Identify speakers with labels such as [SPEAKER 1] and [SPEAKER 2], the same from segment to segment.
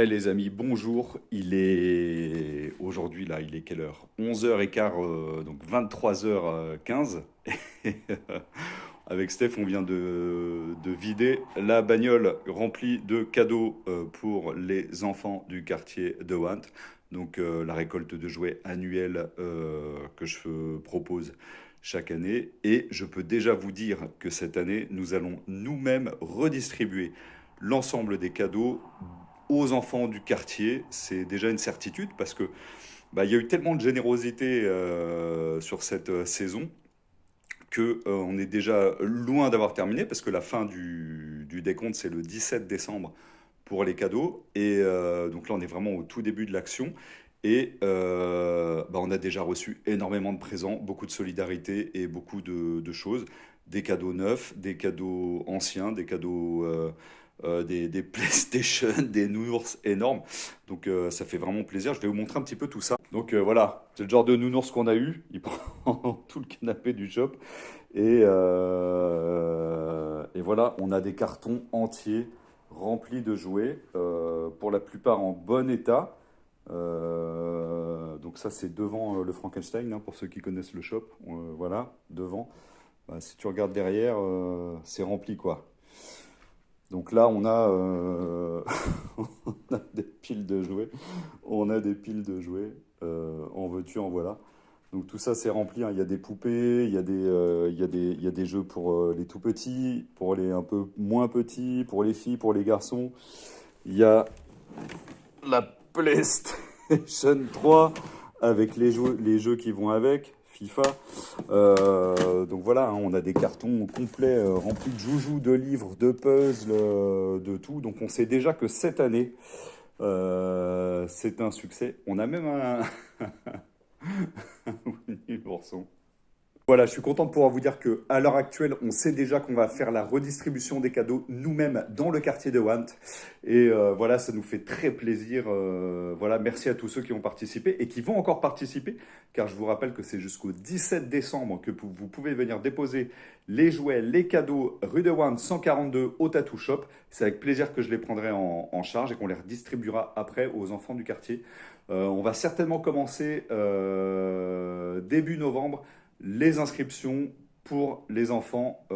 [SPEAKER 1] Les amis, bonjour. Il est aujourd'hui là, il est quelle heure? 11h15, donc 23h15. Avec Steph, on vient de vider la bagnole remplie de cadeaux pour les enfants du quartier de Want. Donc la récolte de jouets annuelle que je propose chaque année. Et je peux déjà vous dire que cette année, nous allons nous-mêmes redistribuer l'ensemble des cadeaux aux enfants du quartier. C'est déjà une certitude parce que il y a eu tellement de générosité sur cette saison que on est déjà loin d'avoir terminé parce que la fin du décompte c'est le 17 décembre pour les cadeaux et donc là on est vraiment au tout début de l'action et on a déjà reçu énormément de présents, beaucoup de solidarité et beaucoup de choses, des cadeaux neufs, des cadeaux anciens, des cadeaux des PlayStation, des nounours énormes. Donc ça fait vraiment plaisir. Je vais vous montrer un petit peu tout ça. Donc voilà, c'est le genre de nounours qu'on a eu. Il prend tout le canapé du shop. Et voilà, on a des cartons entiers remplis de jouets, pour la plupart en bon état. Donc ça c'est devant le Frankenstein, hein, pour ceux qui connaissent le shop. Voilà, devant. Bah, si tu regardes derrière, c'est rempli quoi. Donc là, on a, on a des piles de jouets. On a des piles de jouets. En veux-tu, en voilà. Donc tout ça, c'est rempli, hein. Il y a des poupées, il y a des jeux pour les tout petits, pour les un peu moins petits, pour les filles, pour les garçons. Il y a la PlayStation 3 avec les jeux qui vont avec, FIFA. Donc voilà, hein, on a des cartons complets remplis de joujoux, de livres, de puzzles, de tout. Donc on sait déjà que cette année, c'est un succès. On a même un Winnie l'ourson. Voilà, je suis content de pouvoir vous dire que à l'heure actuelle, on sait déjà qu'on va faire la redistribution des cadeaux nous-mêmes dans le quartier de Want. Et voilà, ça nous fait très plaisir. Voilà, merci à tous ceux qui ont participé et qui vont encore participer, car je vous rappelle que c'est jusqu'au 17 décembre que vous pouvez venir déposer les jouets, les cadeaux rue de Want 142 au Tattoo Shop. C'est avec plaisir que je les prendrai en charge et qu'on les redistribuera après aux enfants du quartier. On va certainement commencer début novembre les inscriptions pour les enfants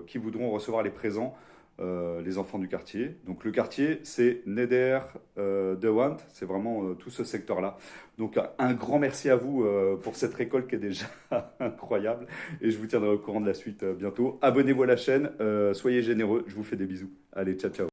[SPEAKER 1] qui voudront recevoir les présents, les enfants du quartier. Donc le quartier, c'est Neder de Want, c'est vraiment tout ce secteur-là. Donc un grand merci à vous pour cette récolte qui est déjà incroyable et je vous tiendrai au courant de la suite bientôt. Abonnez-vous à la chaîne, soyez généreux, je vous fais des bisous. Allez, ciao ciao.